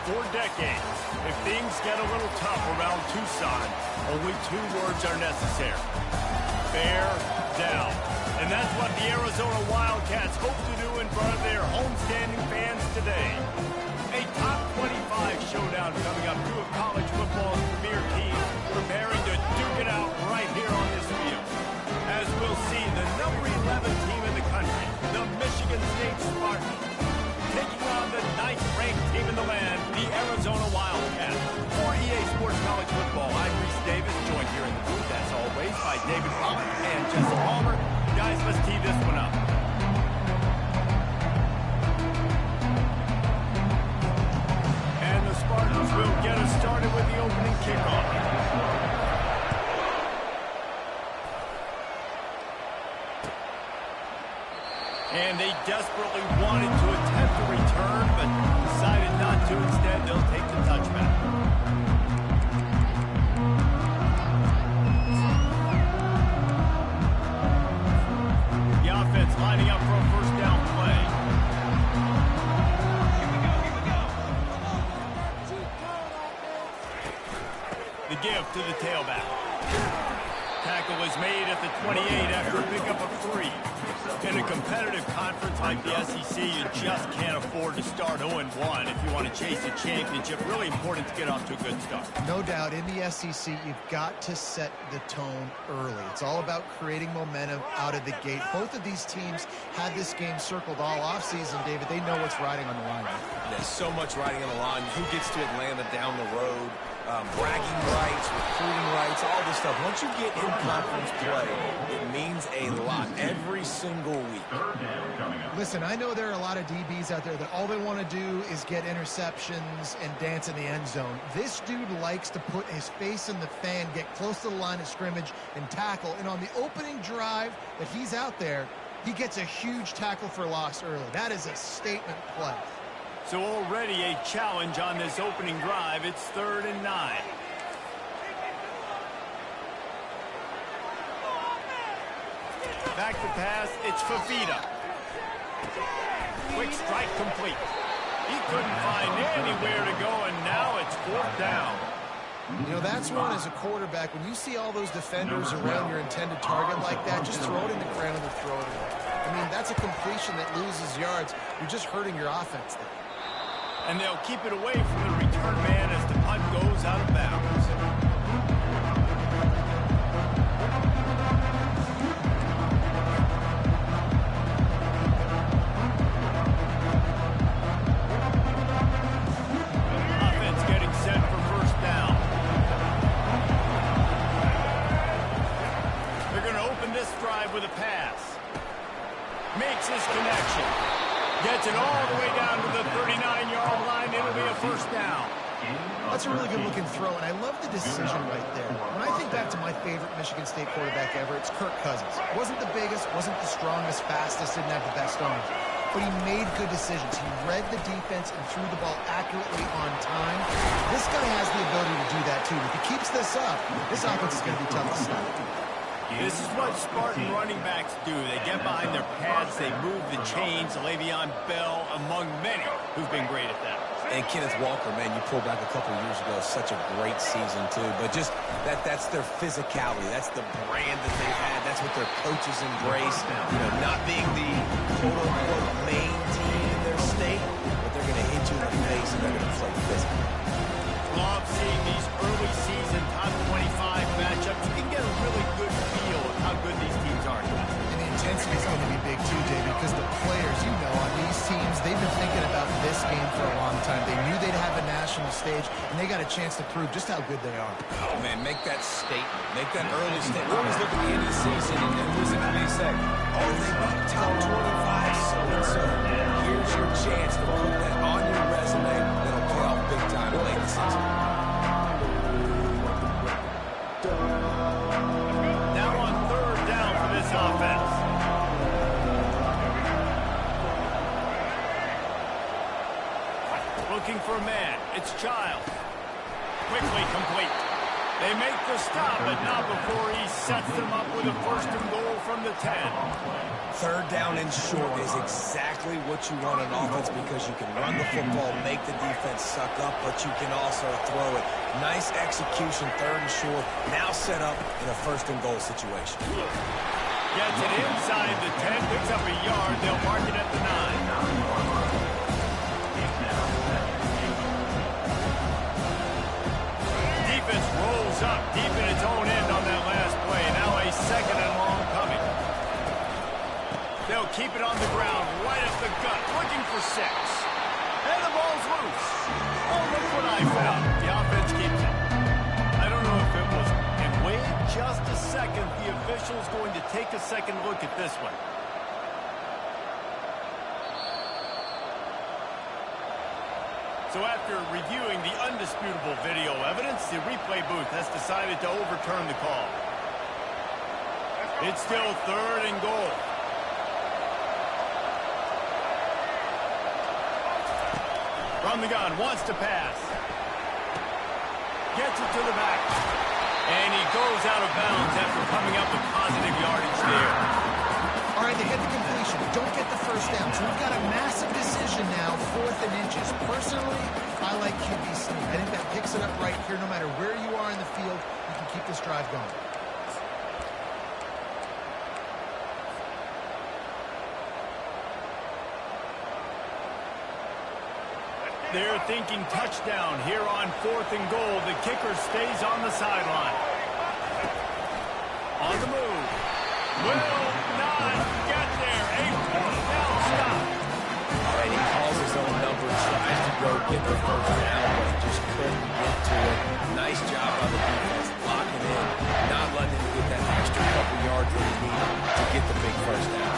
for decades. If things get a little tough around Tucson, only 2 words are necessary. Bear down. And that's what the Arizona Wildcats hope to do in front of their homestanding fans today. A top 25 showdown coming up, 2 of college football's premier teams preparing to duke it out right here on this field. As we'll see, the number 11 team in the country, the Michigan State Spartans, taking on the 9th-ranked team in the land, the Arizona Wildcats. For EA Sports College Football, I'm Reese Davis, joined here in the booth, as always, by David Pollack and Jesse Palmer. Guys, let's tee this one up. And the Spartans will get us started with the opening kickoff. And they desperately wanted to attempt a return, but decided not to. Instead, they'll take the touchback. The offense lining up for a first down play. The give to the tailback. Tackle was made at the 28 after a pickup of 3. In a competitive conference like the SEC, you just can't afford to start 0-1 if you want to chase a championship. Really important to get off to a good start. No doubt, in the SEC, you've got to set the tone early. It's all about creating momentum out of the gate. Both of these teams had this game circled all offseason, David. They know what's riding on the line. There's so much riding on the line. Who gets to Atlanta down the road? Bragging rights, recruiting rights, all this stuff. Once you get in conference play, it means a lot every single week. Listen, I know there are a lot of DBs out there that all they want to do is get interceptions and dance in the end zone. This dude likes to put his face in the fan, get close to the line of scrimmage, and tackle. And on the opening drive that he's out there, he gets a huge tackle for loss early. That is a statement play. So already a challenge on this opening drive. It's 3rd and 9. Back to pass, it's Fafita. Quick strike complete. He couldn't find anywhere to go, and now it's 4th down. You know, that's one as a quarterback. When you see all those defenders around your intended target like that, just throw it in the ground and throw it away. I mean, that's a completion that loses yards. You're just hurting your offense there. And they'll keep it away from the return man as the punt goes out of bounds. Offense getting set for first down. They're going to open this drive with a pass. Makes his connection. Gets it all the way down to the 39-yard line. It'll be a first down. That's a really good-looking throw, and I love the decision right there. When I think back to my favorite Michigan State quarterback ever, it's Kirk Cousins. Wasn't the biggest, wasn't the strongest, fastest, didn't have the best arms. But he made good decisions. He read the defense and threw the ball accurately on time. This guy has the ability to do that, too. If he keeps this up, this offense is going to be tough to stop. This is what Spartan running backs do. They get behind their pads, they move the chains. Le'Veon Bell, among many, who've been great at that. And Kenneth Walker, man, you pulled back a couple of years ago. Such a great season, too. But just that's their physicality. That's the brand that they've had. That's what their coaches embrace. You know, not being the quote-unquote main team in their state, but they're going to hit you in the face and they're going to play physical. Love seeing these early season top 25 matchups. You can get a really good feel of how good these teams are. And the intensity is going to be big too, David, because the players, you know, on these teams, they've been thinking about this game for a long time. They knew they'd have a national stage, and they got a chance to prove just how good they are. Oh, man, make that statement. Make that early statement. We always look at the end of the season and listen to they say, oh, they beat top 25 so-and-so. Here's your chance to put that on your resume that'll pay off big time late in the season. Now on 3rd down for this offense. Looking for a man. It's Child. Quickly complete. They make the stop, but not before he sets them up with a first and goal from the 10. Third down and short is exactly what you want on offense because you can run the football, make the defense suck up, but you can also throw it. Nice execution, third and short, now set up in a first and goal situation. Gets it inside the 10, picks up a yard. They'll mark it at the 9. Defense rolls up deep in its own end on that last play. Now a second and long coming. They'll keep it on the ground, right up the gut, looking for 6. And the ball's loose. Oh, look what I found. The offense keeps it. I don't know if it was. And wait just a second. The official's going to take a second look at this one. So after reviewing the undisputable video evidence, the replay booth has decided to overturn the call. It's still third and goal. From the gun, wants to pass. Gets it to the back. And he goes out of bounds after coming up with positive yardage there. All right, they hit the completion. Don't get the first down. So we've got a massive decision now, 4th and inches. Personally, I like QB sneak. I think that picks it up right here. No matter where you are in the field, you can keep this drive going. They're thinking touchdown here on 4th and goal. The kicker stays on the sideline. On the move. Will not get there. A 4th down stop. And he calls his own number, tries to go get the first down, but just couldn't get to it. Nice job by the defense, locking in, not letting him get that extra couple yards that he needed to get the big first down.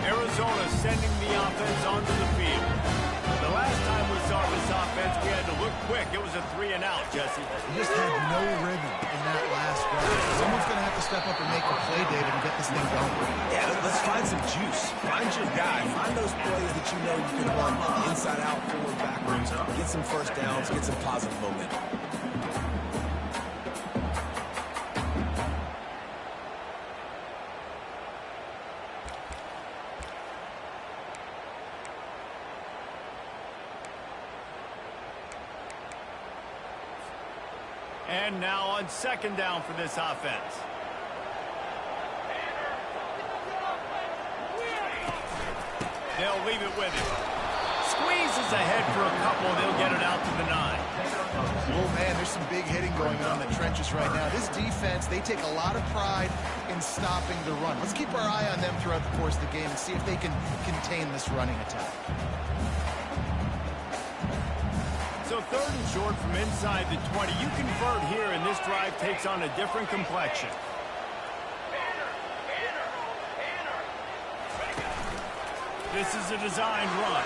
Arizona sending the offense onto the field. The last time we saw this offense, we had to look quick. It was a 3 and out, Jesse. You just had no rhythm in that last drive. Someone's going to have to step up and make a play, David, and get this thing going. Yeah, let's find some juice. Find your guy. Find those plays that you know you can run inside out, forward, backwards. Get some first downs. Get some positive momentum. And now on 2nd down for this offense. They'll leave it with him. Squeezes ahead for a couple. They'll get it out to the 9. Oh, man, there's some big hitting going on in the trenches right now. This defense, they take a lot of pride in stopping the run. Let's keep our eye on them throughout the course of the game and see if they can contain this running attack. So 3rd and short from inside the 20. You convert here, and this drive takes on a different complexion. This is a designed run.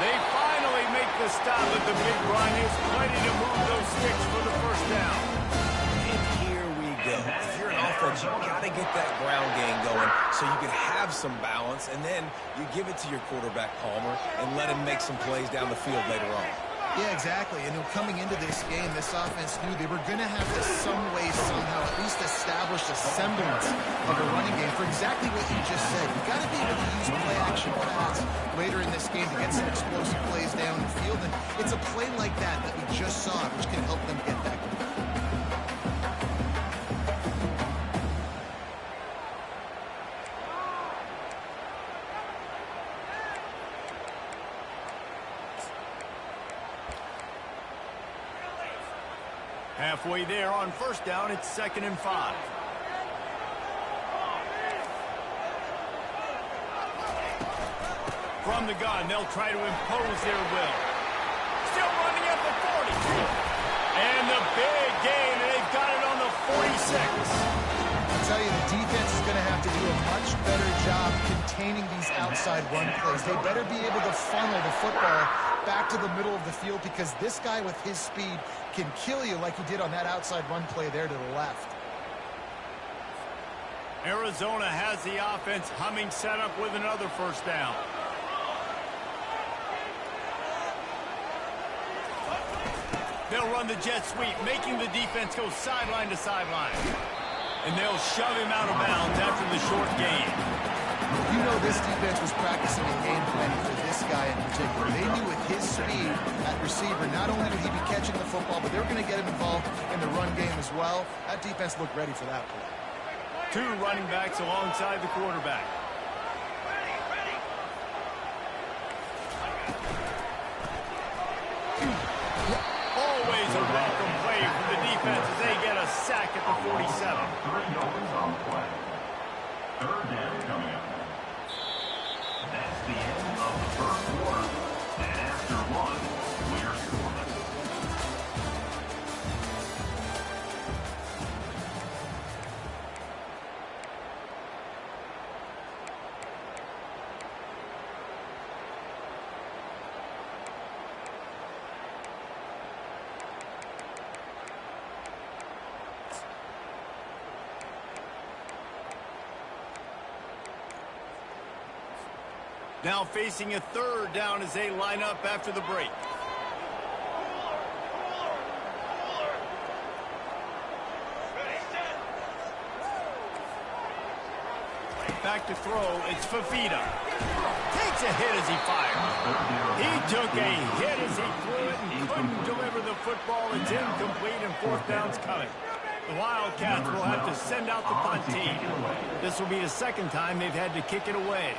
They finally make the stop at the big run. Is plenty to move those sticks for the first down. And here we go. If you're an offense, you got to get that ground game going so you can have some balance, and then you give it to your quarterback, Palmer, and let him make some plays down the field later on. Yeah, exactly. And coming into this game, this offense knew they were going to have to some way, somehow, at least establish a semblance of a running game for exactly what you just said. You've got to be able to use play-action pass later in this game to get some explosive plays down the field. And it's a play like that that we just saw, which can help them get that going. Halfway there on 1st down, it's 2nd and 5. From the gun, they'll try to impose their will. Still running at the 40. And the big gain, and they've got it on the 46. I'll tell you, the defense is going to have to do a much better job containing these outside run plays. They better be able to funnel the football back to the middle of the field because this guy with his speed can kill you like he did on that outside run play there to the left. Arizona has the offense humming, set up with another first down. They'll run the jet sweep, making the defense go sideline to sideline. And they'll shove him out of bounds after the short gain. You know this defense was practicing a game planning for this guy in particular. They knew with his speed at receiver, not only would he be catching the football, but they were going to get him involved in the run game as well. That defense looked ready for that play. Two running backs alongside the quarterback. Always a welcome play for the defense as they get a sack at the 47. 3 yards on the play. Third down coming up. That's the end of the first quarter. And after one, we're scoreless. Now facing a third down as they line up after the break. Back to throw, it's Fafita. Takes a hit as he fires. He took a hit as he threw it and couldn't deliver the football. It's incomplete and fourth down's coming. The Wildcats will have to send out the punt team. This will be the second time they've had to kick it away.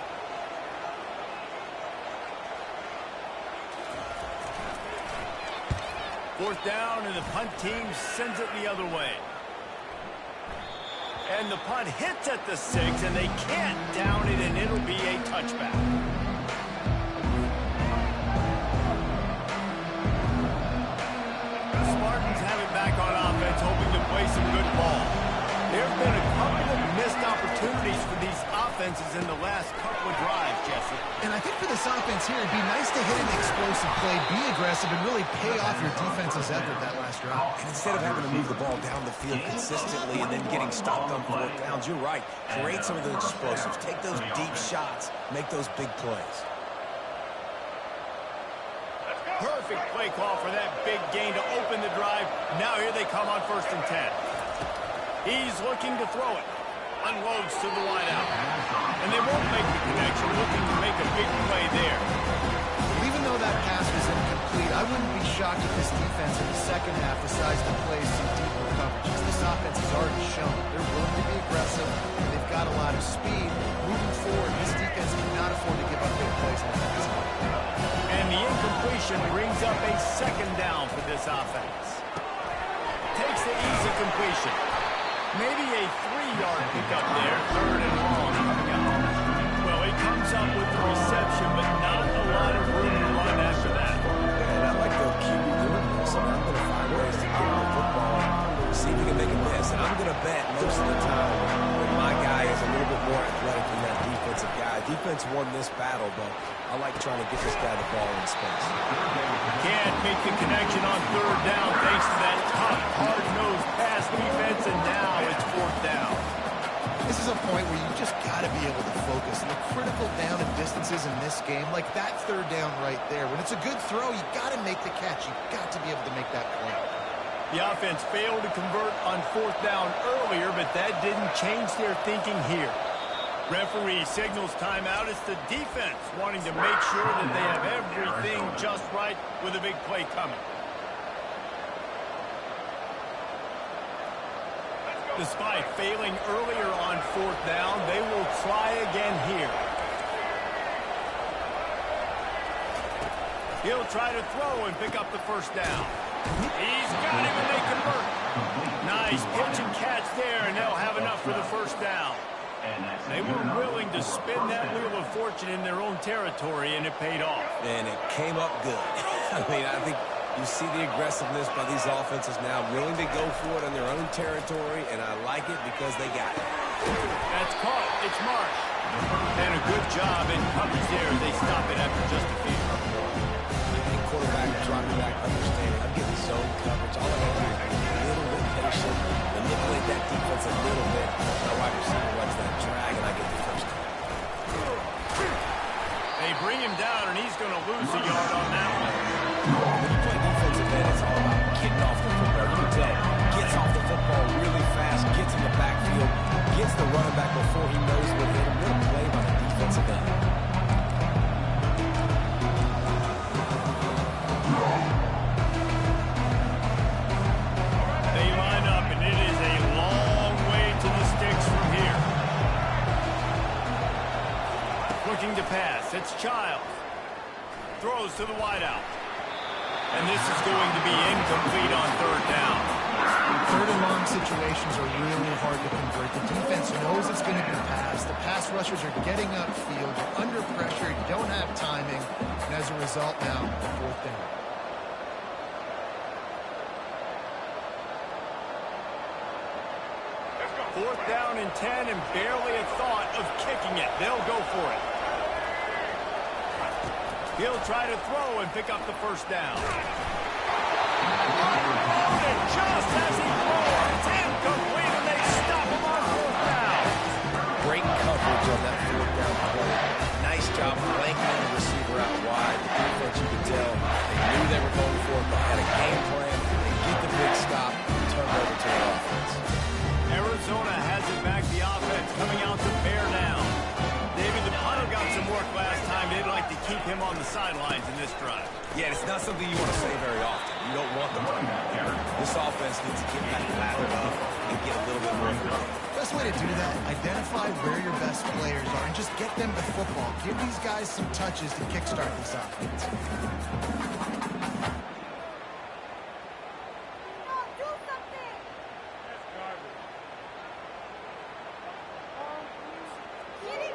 Fourth down, and the punt team sends it the other way. And the punt hits at the 6, and they can't down it, and it'll be a touchback. The Spartans have it back on offense, hoping to play some good ball. There have been a couple of missed opportunities for these offenses in the last couple of drives, Jesse. And I think for this offense here, it'd be nice to hit an explosive play, be aggressive, and really pay off your defense's effort that last drive. And instead of having to move the ball down the field consistently and then getting stopped on fourth downs, you're right. Create some of those explosives. Take those deep shots. Make those big plays. Perfect play call for that big gain to open the drive. Now here they come on 1st and 10. He's looking to throw it. Unloads to the wideout. And they won't make the connection, looking to make a big play there. Even though that pass was incomplete, I wouldn't be shocked if this defense in the second half decides to play some deeper coverages. This offense has already shown they're willing to be aggressive, and they've got a lot of speed. Moving forward, this defense cannot afford to give up big plays like that. And the incompletion brings up a second down for this offense. Takes the easy completion. Maybe a 3-yard pickup there, third and long coming up. Well, he comes up with the reception, but not a lot of room to run after that. Yeah, and I like the QB doing this. I mean, I'm going to find ways to get the football, see if he can make a miss. And I'm going to bet most of the time when my guy is a little bit more athletic than that defensive guy. Defense won this battle, but I like trying to get this guy the ball in space. Can't make the connection on third down thanks to that tough, hard-nosed pass defense, and now it's fourth down. This is a point where you just got to be able to focus. And the critical down and distances in this game, like that third down right there. When it's a good throw, you got to make the catch. You got to be able to make that play. The offense failed to convert on fourth down earlier, but that didn't change their thinking here. Referee signals timeout. It's the defense wanting to make sure that they have everything just right with a big play coming. Despite failing earlier on fourth down, they will try again here. He'll try to throw and pick up the first down. He's got him and they convert. Nice pitch and catch there, and they'll have enough for the first down. They were willing to spin that wheel of fortune in their own territory, and it paid off. And it came up good. I mean, I think you see the aggressiveness by these offenses now, willing to go for it on their own territory, and I like it because they got it. That's caught. It's Marsh. And a good job in coverage there. They stop it after just a few. Any quarterback, dropping back, understanding. I'm getting zone coverage. All I got to do is be a little bit patient, manipulate that defense a little bit. My wide receiver runs that drag, and I get the first down. They bring him down, and he's going to lose a yard on that one. When you play defensive getting off the football. You can tell. Gets off the football really fast, gets in the backfield, gets the running back before he knows what hit him. What a play by the defensive end. They line up, and it is a long way to the sticks from here. Looking to pass. It's Childs. Throws to the wideout. And this is going to be incomplete on third down. Third and long situations are really hard to convert. The defense knows it's going to be passed. The pass rushers are getting upfield. You're under pressure. You don't have timing. And as a result now, fourth down. Fourth down and 10, and barely a thought of kicking it. They'll go for it. He'll try to throw and pick up the first down. Unloaded just as he throws. It's incomplete, and they stop him on fourth down. Great coverage on that fourth down play. Nice job blanketing the receiver out wide. The defense, you could tell, they knew they were going for it. They had a game plan. They get the big stop and turn it over to the offense. Arizona has it back. The offense coming out to bear down. David, the punter got some work last time. They'd like to keep him on the sidelines in this drive. Yeah, it's not something you want to say very often. You don't want them to. This offense needs to get back lathered up and get a little bit more. Best way to do that, identify where your best players are and just get them the football. Give these guys some touches to kickstart this offense.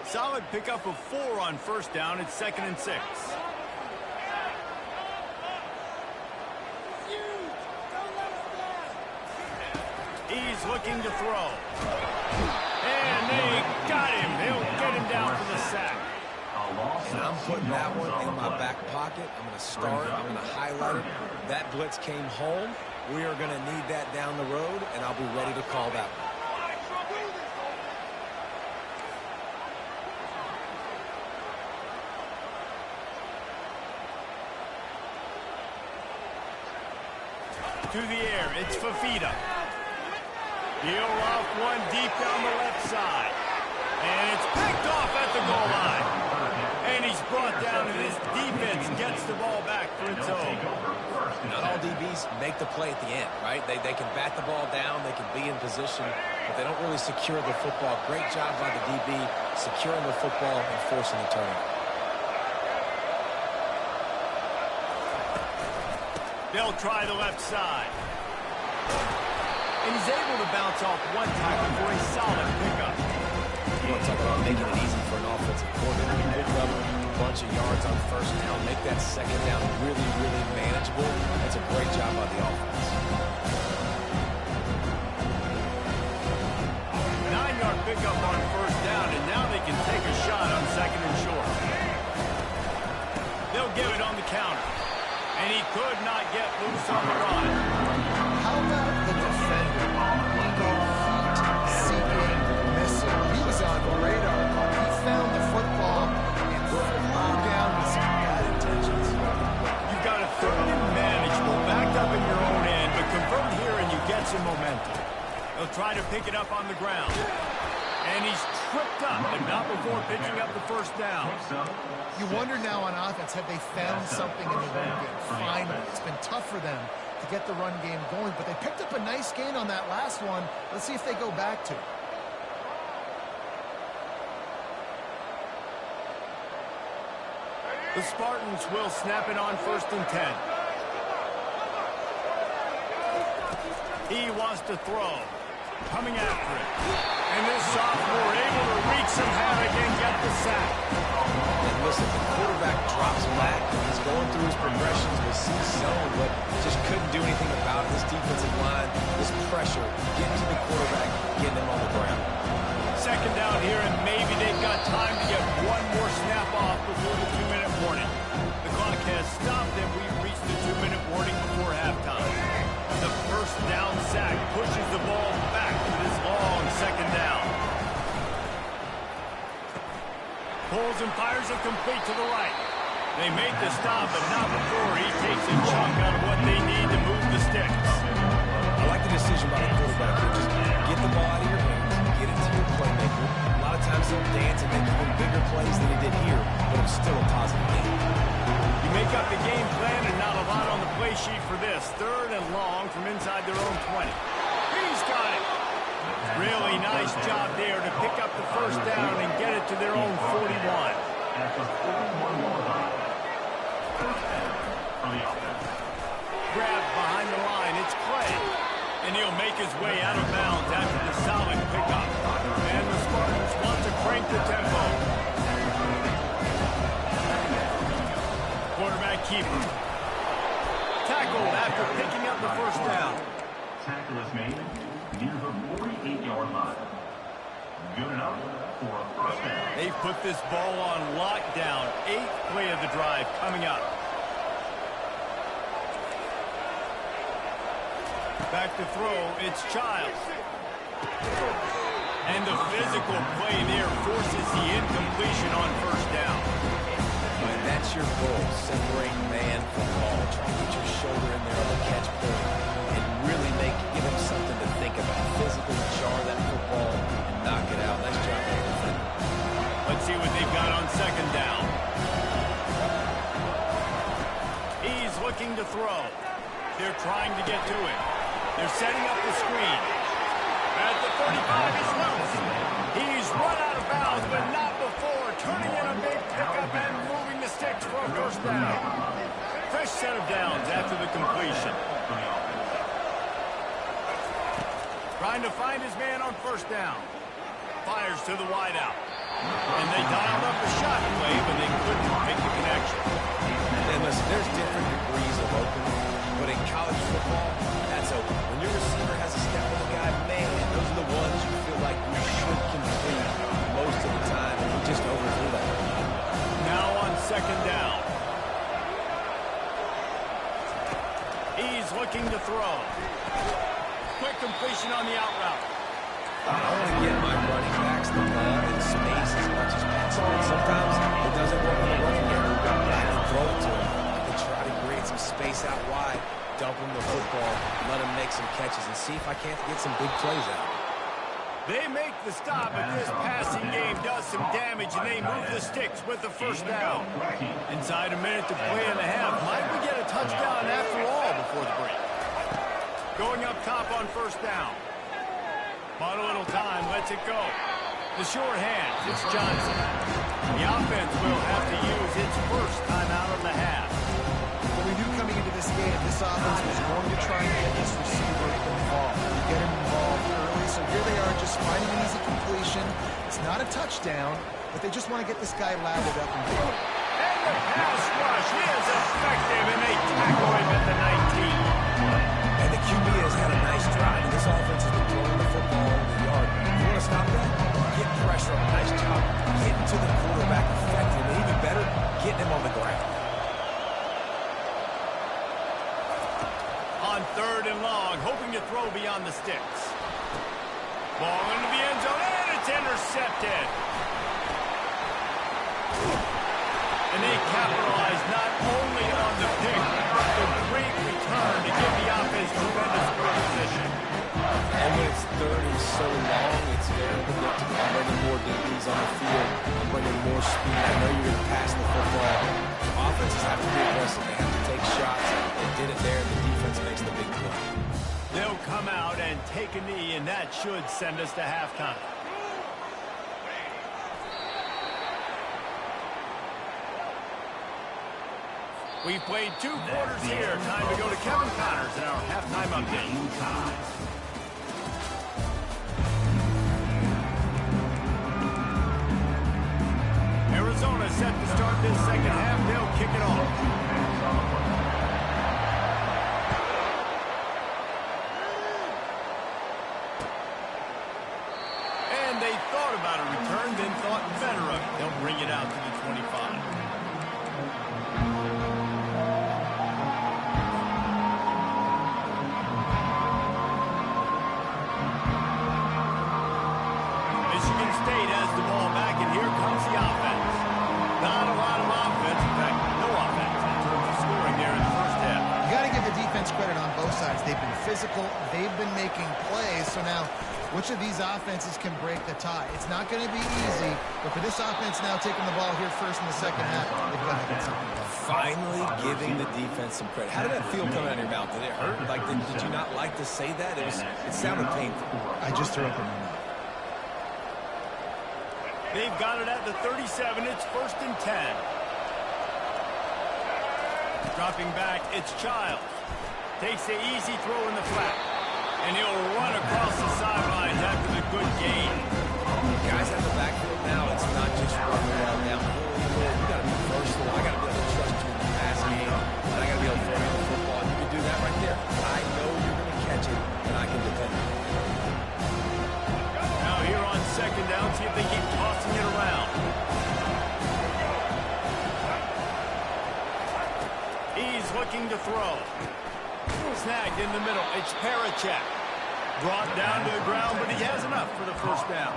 Solid pickup of 4 on first down. It's 2nd and 6. He's looking to throw. And they got him. They'll get him down for the sack. And I'm putting that one in my back pocket. I'm going to start. I'm going to highlight it. That blitz came home. We are going to need that down the road, and I'll be ready to call that one. To the air, it's Fafita. He'll off one deep down the left side. And it's picked off at the goal line. And he's brought down, and his defense gets the ball back for its own. Not all DBs make the play at the end, right? They can bat the ball down, they can be in position, but they don't really secure the football. Great job by the DB securing the football and forcing the turnover. They'll try the left side. And he's able to bounce off one tackle for a solid pickup. You want to talk about making it easy for an offensive coordinator. Mid-level, bunch of yards on first down. Make that second down really, really manageable. That's a great job by the offense. 9-yard pickup on first down, and now they can take a shot on 2nd and short. They'll give it on the counter. And he could not get loose on the run. How about the defender? Eagle feet, seeking missile. He was on the radar. He found the football and flew down with some bad intentions. You've got a 3rd and manageable backed up in your own end, but convert here and you get some momentum. He'll try to pick it up on the ground. And he's tripped up, but not before pitching up the first down. You wonder now on offense, have they found something in the run game? Finally, it's been tough for them to get the run game going, but they picked up a nice gain on that last one. Let's see if they go back to it. The Spartans will snap it on 1st and 10. He wants to throw. Coming after it. And this sophomore able to wreak some havoc and get the sack. And listen, the quarterback drops back. He's going through his progressions with C-zone, but just couldn't do anything about it. This defensive line, this pressure, getting to the quarterback, getting him on the ground. 2nd down here, and maybe they've got time to get one more snap off before the 2-minute warning. The clock has stopped, and we've reached the 2-minute warning before halftime. The first down sack pushes the ball back to this long 2nd down. Pulls and fires it complete to the right. They make the stop, but not before he takes a chunk out of what they need to move the sticks. I like the decision by the quarterback here. Just get the ball out of your hands, get it to your playmaker. A lot of times he'll dance and make even bigger plays than he did here, but it's still a positive game. You make up the game plan and not a lot on the play sheet for this. 3rd and long from inside their own 20. He's got it. Really nice job there to pick up the first down and get it to their own 41. At the 41-yard line. First down for the offense. Grab behind the line. It's Clay. And he'll make his way out of bounds after the solid pickup. And the Spartans want to crank the tempo. Quarterback keeper. Tackled after picking up the first down. Tackle is made near the 48-yard line. Good enough for a first down. They've put this ball on lockdown. 8th play of the drive coming up. Back to throw, it's Childs. And the physical play there forces the incompletion on first down. And that's your goal, separate man from ball. Try to get your shoulder in there on the catch point and really give him something to think about. Physically jar that football and knock it out. Nice job there, defender. Let's see what they've got on 2nd down. He's looking to throw. They're trying to get to it. They're setting up the screen. At the 35, he's loose. He's run out of bounds, but not before turning in a big pickup and moving the sticks for a first down. Fresh set of downs after the completion. Trying to find his man on first down. Fires to the wideout. And they dialed up the shot play, but they couldn't make the connection. And listen, there's different degrees of open, but in college football, that's open. When your receiver has a step on the guy, man, those are the ones you feel like you should complete most of the time, and you just overthrew that. Now on 2nd down. He's looking to throw. Quick completion on the out route. I want to get my running backs the ball in space as much as possible. Sometimes it doesn't work in the running game. I can throw it to him. I can try to create some space out wide, dump him the football, let him make some catches, and see if I can't get some big plays out. They make the stop, but this passing game does some damage, and they move the sticks with the first down. Inside a minute to play and a half. Might we get a touchdown after all before the break? Going up top on first down. Bought a little time, lets it go. The short hand, it's Johnson. The offense will have to use its first timeout of the half. Well, we knew coming into this game, this offense was going to try and get this receiver involved. Get him involved early, so here they are just finding an easy completion. It's not a touchdown, but they just want to get this guy lathered up and going. And the pass rush is effective, and they tackle him at the 19. And the QB has had a nice drive. This offense has been throwing the football over the yard. You want to stop that? Get pressure on. Nice job. Getting to the quarterback effectively. And even better, getting him on the ground. On 3rd and long, hoping to throw beyond the sticks. Ball into the end zone, and it's intercepted. And they capitalize not only on the pick, but the great return to give the offense tremendous field position. And when it's 3rd and so long, it's very predictable. I'm bringing more DBs on the field. I'm bringing more speed. I know you're going to pass the football. Offenses have to be aggressive. They have to take shots. They did it there. The defense makes the big play. They'll come out and take a knee, and that should send us to halftime. We've played 2 quarters here. Time to go to Kevin Connors in our halftime update. Arizona set to start this second half. They'll kick it off. And they thought about a return, then thought better of it. They'll bring it out to the 25. State has the ball back, and here comes the offense. Not a lot of offense. physical. They've been making plays. So now, which of these offenses can break the tie? It's not going to be easy, but for this offense now taking the ball here first in the second half, they've got to get something done. Finally giving the defense some credit. How did that feel coming out of your mouth? Did it hurt? Like, did you not like to say that? It sounded painful. I just threw up in my mouth. They've got it at the 37. It's 1st and 10. Dropping back, it's Childs. Takes the easy throw in the flat. And he'll run across the sidelines after the good gain. Guys at the backfield now, it's not just running the ball down. You got to be versatile. I got to be able to trust you in the pass game. And I got to be able to throw you the football. And you can do that right there. I know you're going to catch it, and I can defend it. Now here on 2nd down, see if they keep tossing it around. He's looking to throw. Snagged in the middle. It's Parachek. Brought down to the ground, but he has enough for the 1st down.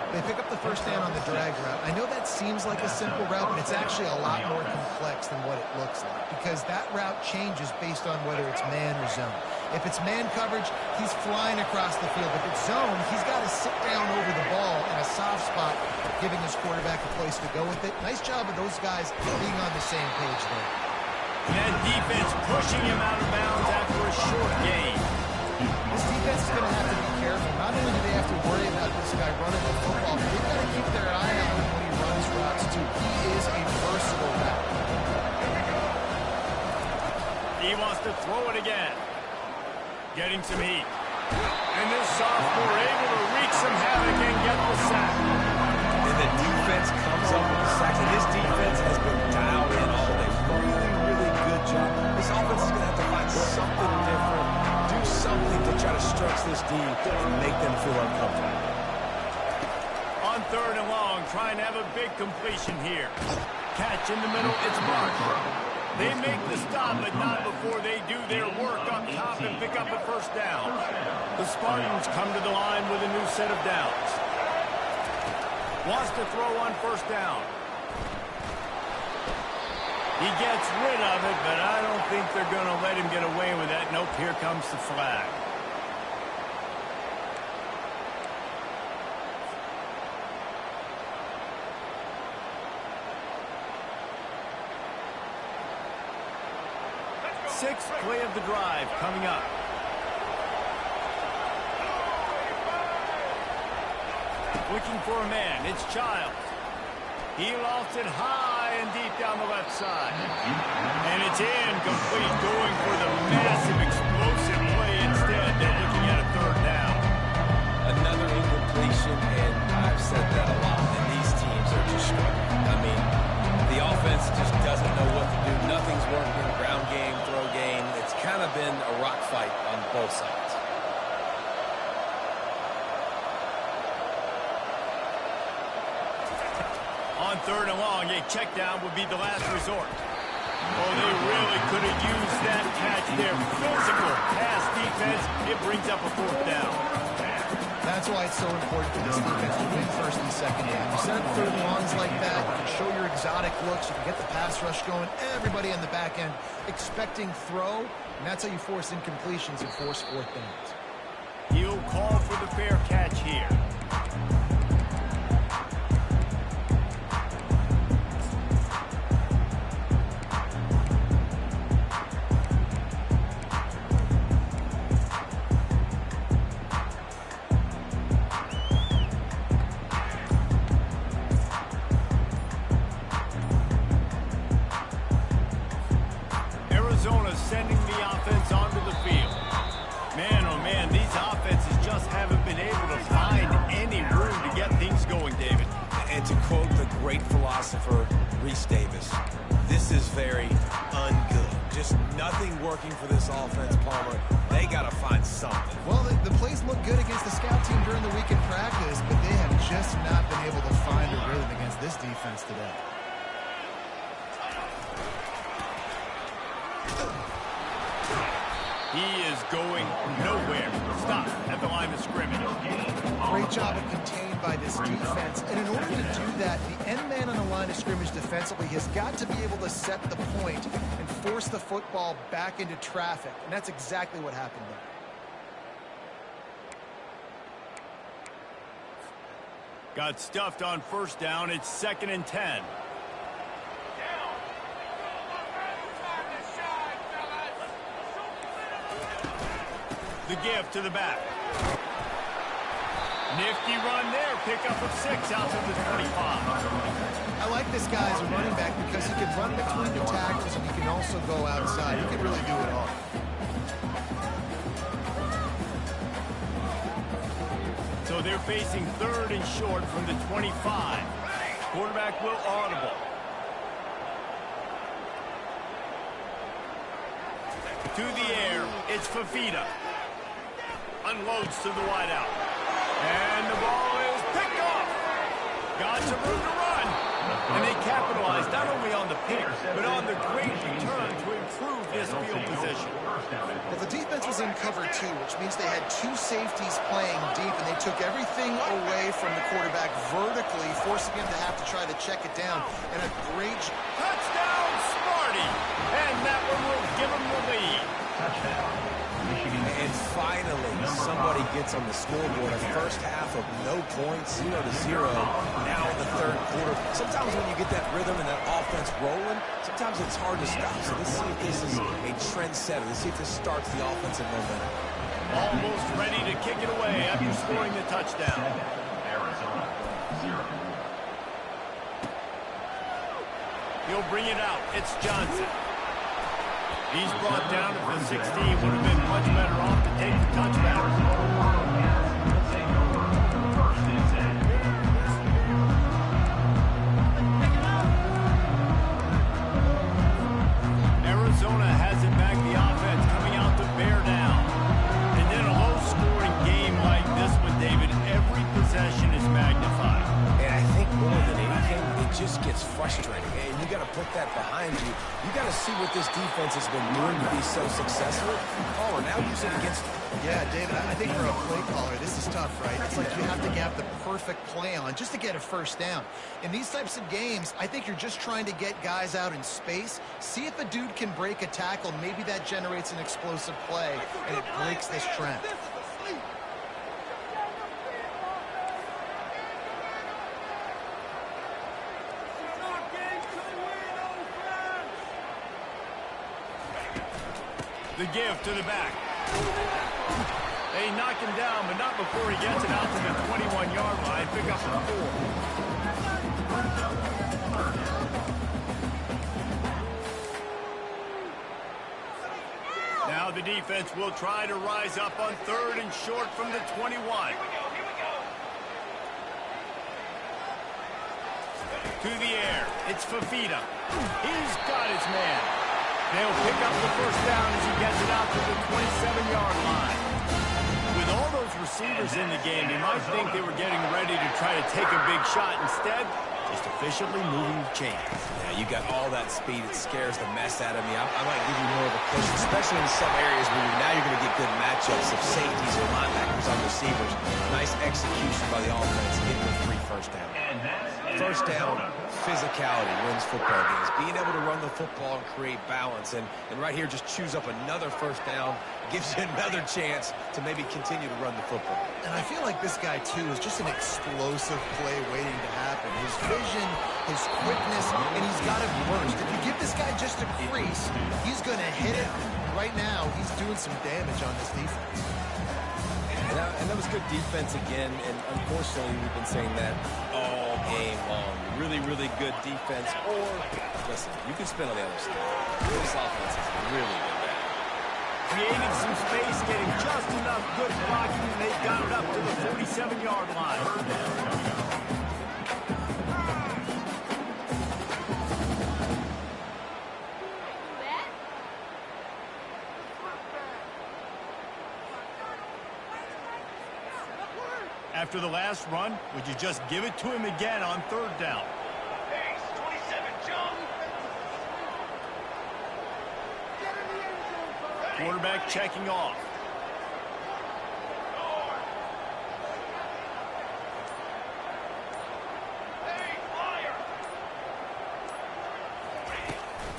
They pick up the 1st down on the drag route. I know that seems like a simple route, but it's actually a lot more complex than what it looks like, because that route changes based on whether it's man or zone. If it's man coverage, he's flying across the field. If it's zone, he's got to sit down over the ball in a soft spot, giving his quarterback a place to go with it. Nice job of those guys being on the same page there. And that defense pushing him out of bounds after a short gain. This defense is going to have to be careful. Not only do they have to worry about this guy running the football, but they've got to keep their eye on him when he runs routes, too. He is a versatile back. He wants to throw it again. Getting some heat. And this sophomore able to wreak some havoc and get the sack. And the defense comes up with the sacks. And this defense has been dialed in all day. Really good job. This offense is going to have to find something different, do something to try to stretch this D and make them feel uncomfortable. On 3rd and long, trying to have a big completion here. Catch in the middle, it's Marsh. They make the stop, but not before they do their work up top and pick up a 1st down. The Spartans come to the line with a new set of downs. Wants to throw on 1st down. He gets rid of it, but I don't think they're going to let him get away with that. Nope, here comes the flag. Sixth play of the drive coming up. Looking for a man, it's Childs. He lost it high and deep down the left side. And it's incomplete, going for the massive explosive play instead. They're looking at a 3rd down. Another incompletion, and I've said that a lot, and these teams are just struggling. I mean, the offense just doesn't know what to do. Nothing's working, ground game, throw game. It's kind of been a rock fight on both sides. On 3rd and long, a check down would be the last resort. Oh, they really could have used that catch there. Physical pass defense. It brings up a 4th down. That's why it's so important for this defense to win 1st and 2nd down. You set up 3rd and longs like that, you can show your exotic looks, you can get the pass rush going, everybody on the back end expecting throw, and that's how you force incompletions and force 4th downs. He'll call for the fair catch here. Sending the offense onto the field. Man, oh man, these offenses just haven't been able to find any room to get things going, David. And to quote the great philosopher, Reese Davis, this is very ungood. Just nothing working for this offense, Palmer. They got to find something. Well, the plays look good against the scout team during the week in practice, but they have just not been able to find a rhythm against this defense today. He is going nowhere. Stop at the line of scrimmage. Great job of contained by this defense. And in order to do that, the end man on the line of scrimmage defensively has got to be able to set the point and force the football back into traffic. And that's exactly what happened there. Got stuffed on first down. It's 2nd and 10. The give to the back. Nifty run there. Pickup of 6 out to the 25. I like this guy as a running back because he can run between the tackles and he can also go outside. He can really do it all. So they're facing 3rd and short from the 25. Quarterback will audible. To the air, it's Fafita. Unloads to the wideout. And the ball is picked off. Got some room to run. And they capitalized not only on the pick, but on the great return to improve this field position. Well, the defense was in cover 2, which means they had 2 safeties playing deep, and they took everything away from the quarterback vertically, forcing him to have to try to check it down. And a great touchdown, Smarty! And that one will give him the lead. And finally, somebody gets on the scoreboard. A first half of no points, 0-0. Now in the 3rd quarter. Sometimes when you get that rhythm and that offense rolling, sometimes it's hard to stop. So let's see if this is a trendsetter. Let's see if this starts the offensive momentum. Almost ready to kick it away after scoring the touchdown. Arizona, 0. He'll bring it out. It's Johnson. He's brought down at the 16. Would have been much better off to take the touchdown. Arizona hasn't backed the offense, coming out to bear down. And then a low-scoring game like this one, David, every possession is magnified. And I think more than anything, it just gets frustrating. And you got to put that behind you. You got to see what this defense has been doing to be so successful. Oh, now use it against them. Yeah, David, I think for a play caller, this is tough, right? It's like you have to have the perfect play on just to get a first down. In these types of games, I think you're just trying to get guys out in space, see if a dude can break a tackle. Maybe that generates an explosive play, and it breaks this trend. The give to the back. They knock him down, but not before he gets it out to the 21-yard line. Pick up a 4. Now the defense will try to rise up on 3rd and short from the 21. To the air, it's Fafita. He's got his man. They'll pick up the first down as he gets it out to the 27-yard line. With all those receivers in the game, you might think they were getting ready to try to take a big shot. Instead, just efficiently moving the chains. Yeah, you got all that speed. It scares the mess out of me. I might give you more of a push, especially in some areas where now you're going to get good matchups of safeties and linebackers on receivers. Nice execution by the offense, getting the 3 first down. First down, physicality wins football games. Being able to run the football and create balance. And right here, just choose up another first down. Gives you another chance to maybe continue to run the football. And I feel like this guy, too, is just an explosive play waiting to happen. His vision, his quickness, and he's got a burst. If you give this guy just a crease, he's going to hit it. Right now, he's doing some damage on this defense. And that was good defense again, and unfortunately, we've been saying that all game long. Really, really good defense, or, listen, you can spin on the other side. This offense is really good. Created some space, getting just enough good blocking, and they got it up to the 47-yard line. After the last run, would you just give it to him again on 3rd down? Pace, 27, jump. Quarterback checking off.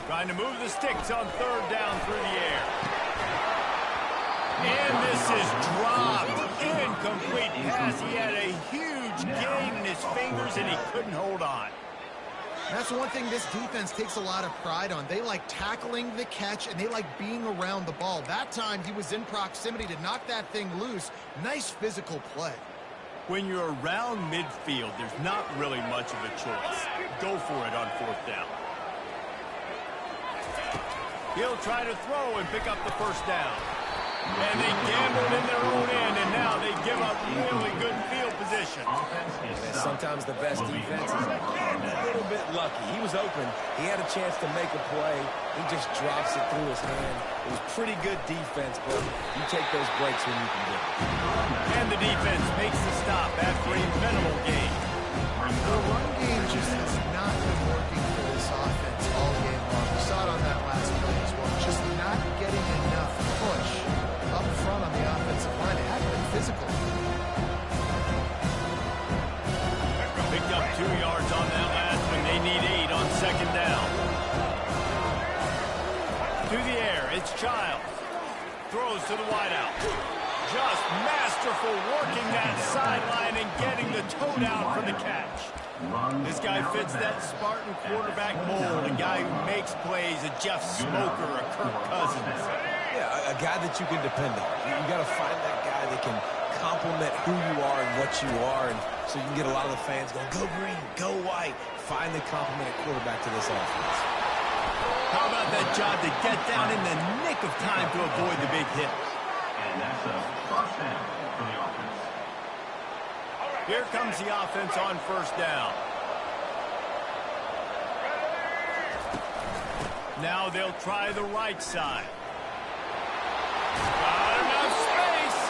Trying to move the sticks on third down through the air. And this is dropped. Incomplete pass. He had a huge gain in his fingers, and he couldn't hold on. That's one thing this defense takes a lot of pride on. They like tackling the catch, and they like being around the ball. That time, he was in proximity to knock that thing loose. Nice physical play. When you're around midfield, there's not really much of a choice. Go for it on fourth down. He'll try to throw and pick up the first down. And they gambled in their own end, and now they give up really good field position. Sometimes the best defense is a little bit lucky. He was open. He had a chance to make a play. He just drops it through his hand. It was pretty good defense, but you take those breaks when you can get it. And the defense makes the stop after a minimal gain. The run game just has not been working for this offense all game long. We saw it on that last play as well. Just not getting enough push up front on the offensive line. It hasn't been physical. Picked up 2 yards on that last one. They need 8 on second down. Through the air, it's Childs. Throws to the wideout. Just masterful working that sideline and getting the toe down for the catch. This guy fits that Spartan quarterback mold, a guy who makes plays, a Jeff Smoker, a Kirk Cousins. Yeah, a guy that you can depend on. You got to find that guy that can complement who you are and what you are, and so you can get a lot of the fans going, go green, go white. Find the complemented quarterback to this offense. How about that job to get down in the nick of time to avoid the big hit? And that's a first down for the offense. Here comes the offense on first down. Now they'll try the right side. Got enough space.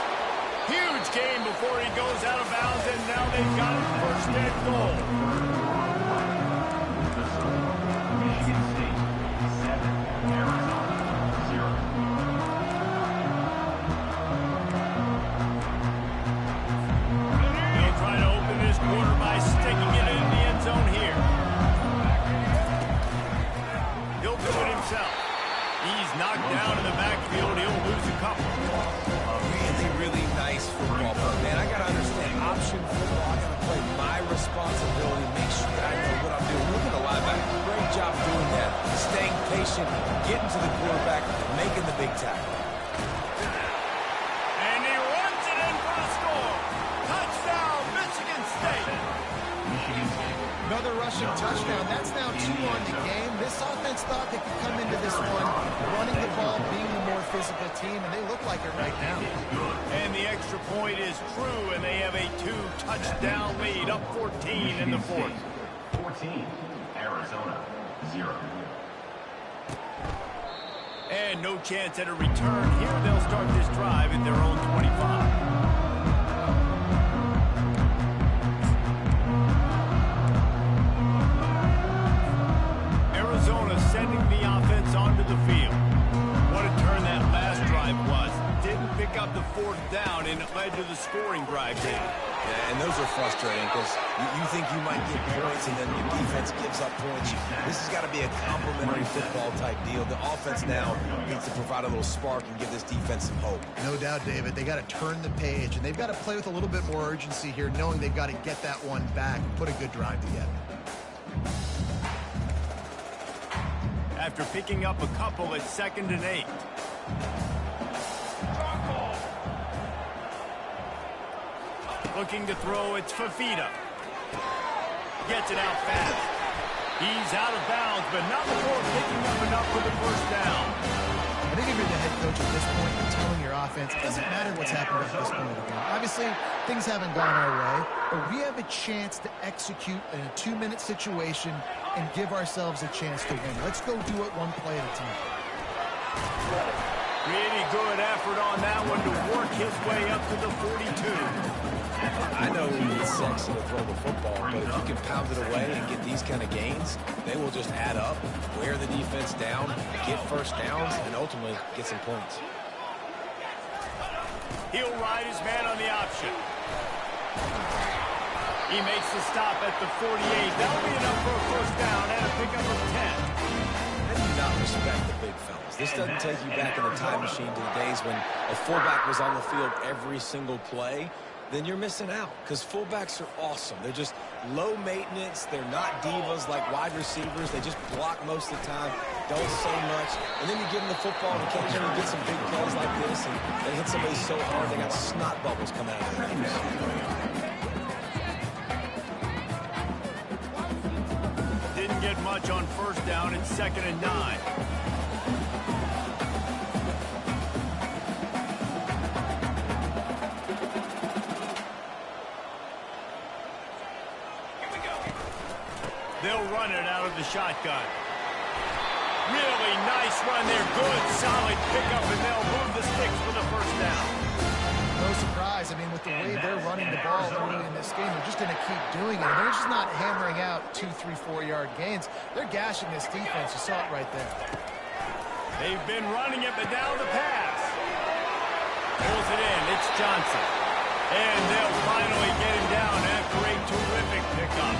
Huge gain before he goes out of bounds, and now they've got him first and goal. Michigan State 7, Arizona 0. They'll try to open this quarter by sticking it in the end zone here. He'll do it himself. He's knocked down in the backfield. He'll lose a couple. Really nice football play. Man, I got to understand, option football, I got to play my responsibility, make sure that I know what I'm doing. Look at the linebacker. Great job doing that. Staying patient, getting to the quarterback, making the big tackle. And he runs it in for a score. Touchdown, Michigan State. Michigan State. Another rushing touchdown. That's now 2 on the game. This offense thought they could come into this one running the ball, being the more physical team, and they look like it right now. And the extra point is true, and they have a 2-touchdown lead, up 14 in the fourth. 14, Arizona 0. And no chance at a return here. They'll start this drive at their own 25. Arizona sending the offense onto the field. What a turn that last drive was. Didn't pick up the fourth down, and it led to the scoring drive, David. Yeah, and those are frustrating because you think you might get points and then your defense gives up points. This has got to be a complementary football type deal. The offense now needs to provide a little spark and give this defense some hope. No doubt, David. They got to turn the page, and they've got to play with a little bit more urgency here, knowing they've got to get that one back and put a good drive together. After picking up a couple at 2nd and 8. Looking to throw, it's Fafita. Gets it out fast. He's out of bounds, but not before picking up enough for the first down. I think if you're the head coach at this point, you're telling your offense, it doesn't matter what's happened at this point of the game. Obviously, things haven't gone our way, but we have a chance to execute in a 2-minute situation and give ourselves a chance to win. Let's go do it one play at a time. Really good effort on that one to work his way up to the 42. I know it's sexy to throw the football, but if you can pound it away and get these kind of gains, they will just add up, wear the defense down, get first downs, and ultimately get some points. He'll ride his man on the option. He makes the stop at the 48. That'll be enough for a first down and a pickup of 10. How do you not respect the big fellas? This doesn't take you back in the time machine to the days when a fullback was on the field every single play. Then you're missing out, because fullbacks are awesome. They're just low maintenance. They're not divas like wide receivers. They just block most of the time, don't say much. And then you give them the football and occasionally get some big plays like this, and they hit somebody so hard they got snot bubbles coming out of their nose. Didn't get much on first down. It's 2nd and 9. They'll run it out of the shotgun. Really nice run there. Good, solid pickup, and they'll move the sticks for the first down. No surprise. I mean, with the way they're running the ball early in this game, they're just going to keep doing it. They're just not hammering out 2, 3, 4-yard gains. They're gashing this defense. You saw it right there. They've been running it, but now the pass. Pulls it in. It's Johnson. And they'll finally get him down after a terrific pickup.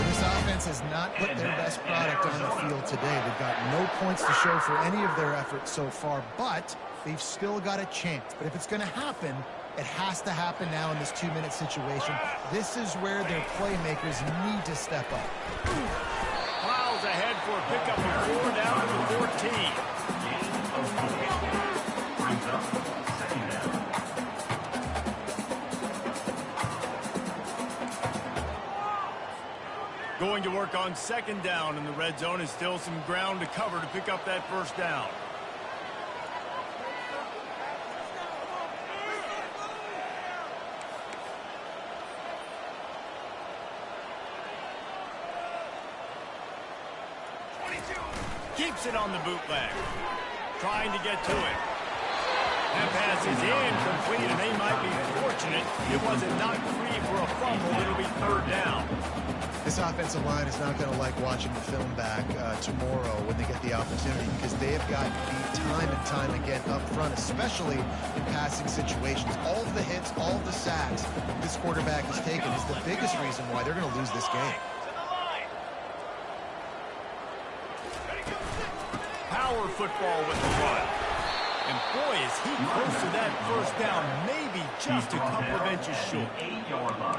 This offense has not put their best product on the field today. They've got no points to show for any of their efforts so far, but they've still got a chance. But if it's going to happen, it has to happen now in this 2-minute situation. This is where their playmakers need to step up. Plows ahead for a pickup of 4 down to the 14. Brings up 2nd down. Going to work on 2nd down, and the red zone is still some ground to cover to pick up that first down. Keeps it on the bootleg. Trying to get to it. That pass is incomplete, and they might be fortunate it wasn't knocked free for a fumble. It'll be 3rd down. This offensive line is not going to like watching the film back tomorrow when they get the opportunity, because they have got beat time and time again up front, especially in passing situations. All of the hits, all of the sacks this quarterback has taken is the biggest reason why they're going to lose this game. Power football with the run. And boy, is he close to that first down, maybe just a couple of inches short.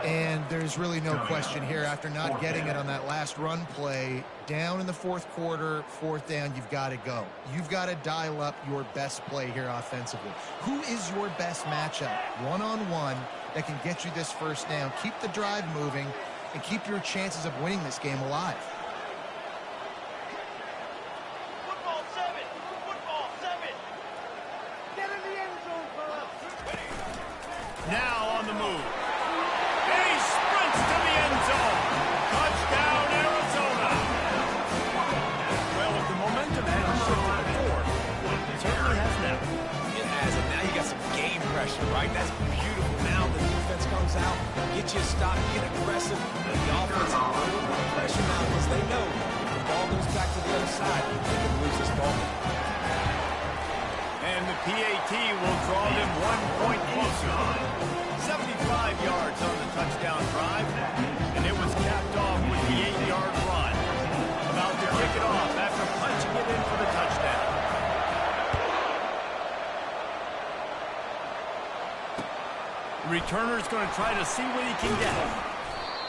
And there's really no question here, after not getting it on that last run play, down in the 4th quarter, 4th down, you've got to go. You've got to dial up your best play here offensively. Who is your best matchup, one-on-one, that can get you this first down, keep the drive moving, and keep your chances of winning this game alive? Now on the move. And he sprints to the end zone. Touchdown, Arizona. Well, if the momentum hadn't shifted before, it certainly has now. It has, and now you got some game pressure, right? That's beautiful. Now the defense comes out, get you a stop, get aggressive. The offense is a little more pressure now because they know if the ball goes back to the other side, they can lose this ball. And the PAT will draw them 1 point closer. 75 yards on the touchdown drive, and it was capped off with the 8-yard run. About to kick it off after punching it in for the touchdown. The returner's going to try to see what he can get.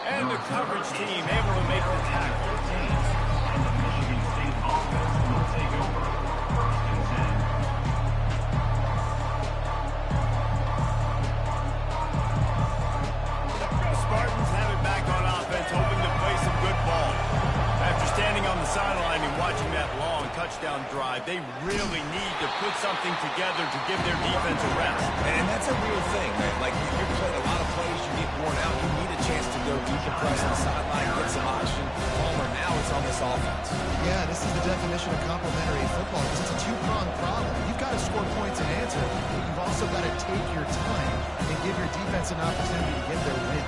And the coverage team able to make the tackle. And the Michigan State offense will take over 1st and 10. Spartans have it back on offense, hoping to play some good ball. After standing on the sideline and watching that long touchdown drive, they really need to put something together to give their defense a rest. And that's a real thing, man. Like, you're playing a lot of plays, you get worn out, you need a chance to go deep and press on the sideline, get some oxygen. Palmer, now it's on this offense. Yeah, this is the definition of complementary football, because it's a two-pronged problem. You've got to score points and answer, but you've also got to take your time and give your defense an opportunity to get their win.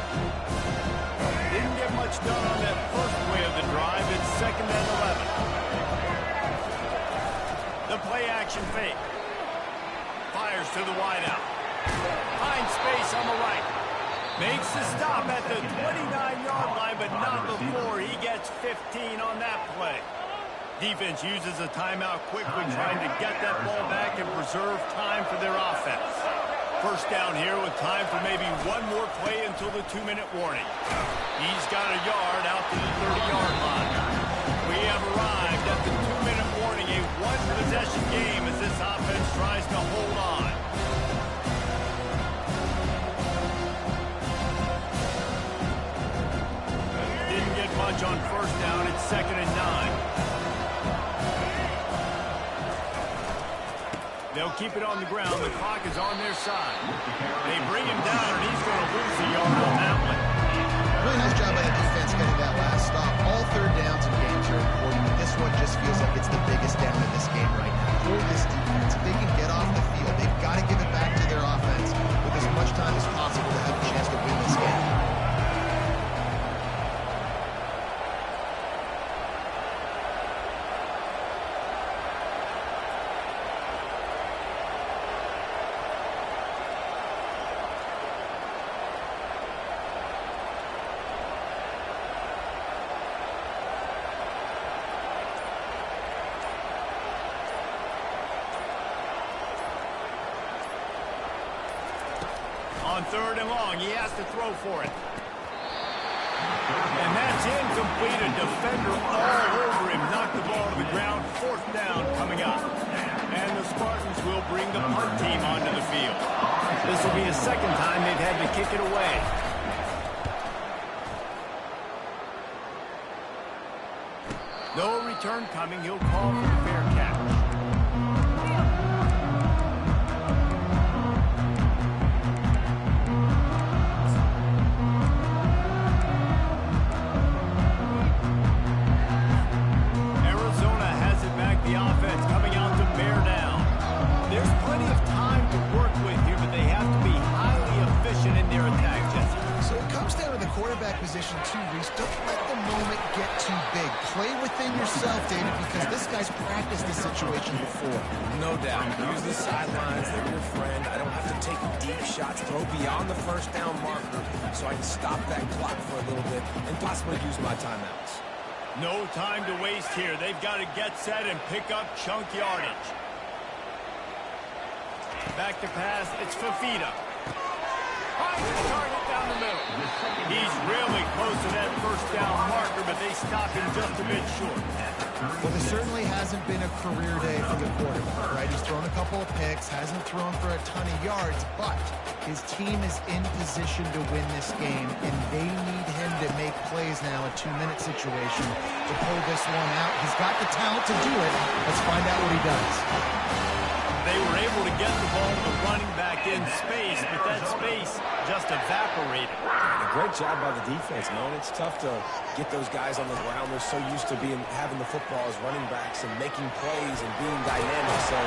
Didn't get much done on that first play of the drive. It's 2nd and 11. The play action fake. Fires to the wideout. Finds space on the right. Makes the stop at the 29-yard line, but not before he gets 15 on that play. Defense uses a timeout quickly, trying to get that ball back and preserve time for their offense. First down here with time for maybe one more play until the 2-minute warning. He's got a yard out to the 30-yard line. We have arrived at the 2-minute warning, a one-possession game as this offense tries to hold on. Didn't get much on first down. It's 2nd and 9. They'll keep it on the ground. The clock is on their side. They bring him down, and he's going to lose a yard on that one. Really nice job by the defense getting that last stop. All third downs in games are important, but this one just feels like it's the biggest down in this game right now. For this defense, if they can get off the field, they've got to give it back to their offense with as much time as possible to have a chance to win this game. On 3rd and long, he has to throw for it. And that's incomplete. A defender all over him. Knocked the ball to the ground. 4th down coming up. And the Spartans will bring the punt team onto the field. This will be a second time they've had to kick it away. No return coming. He'll call for the fair catch. Position 2, Reese. Don't let the moment get too big. Play within yourself, David, because this guy's practiced this situation before. No doubt. Use the sidelines. They're your friend. I don't have to take deep shots. Throw beyond the first down marker so I can stop that clock for a little bit and possibly use my timeouts. No time to waste here. They've got to get set and pick up chunk yardage. Back to pass. It's Fafita. Finds the target down the middle. He's really close to that first down marker, but they stop him just a bit short. Well, this certainly hasn't been a career day for the quarterback, right? He's thrown a couple of picks, hasn't thrown for a ton of yards, but his team is in position to win this game, and they need him to make plays now, a 2-minute situation, to pull this one out. He's got the talent to do it. Let's find out what he does. They were able to get the ball to the running back in space, but that space just evaporated. A great job by the defense, man. It's tough to get those guys on the ground. They're so used to having the football as running backs and making plays and being dynamic. So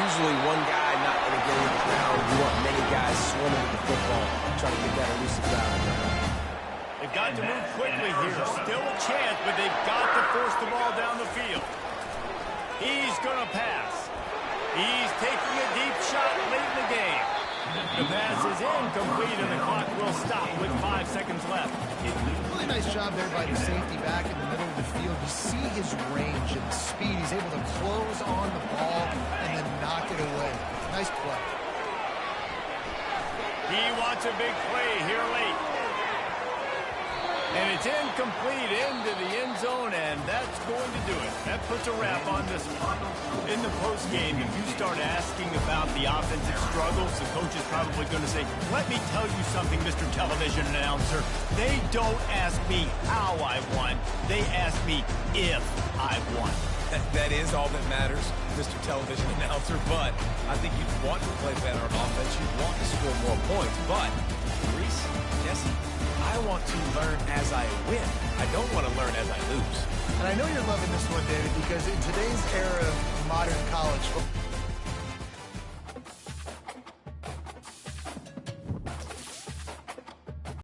usually one guy not going to get in the ground. You want many guys swimming with the football, trying to get that elusive ground. They've got to move quickly here. Still a chance, but they've got to force the ball down the field. He's going to pass. He's taking a deep shot late in the game. The pass is incomplete, and the clock will stop with 5 seconds left. Really nice job there by the safety back in the middle of the field. You see his range and speed. He's able to close on the ball and then knock it away. Nice play. He wants a big play here late. And it's incomplete into the end zone, and that's going to do it. That puts a wrap on this one. In the postgame, if you start asking about the offensive struggles, the coach is probably going to say, let me tell you something, Mr. Television Announcer. They don't ask me how I won. They ask me if I won. That is all that matters, Mr. Television Announcer, but I think you'd want to play better on offense. You'd want to score more points, but Reese, Jesse, I want to learn as I win. I don't want to learn as I lose. And I know you're loving this one, David, because in today's era of modern college football,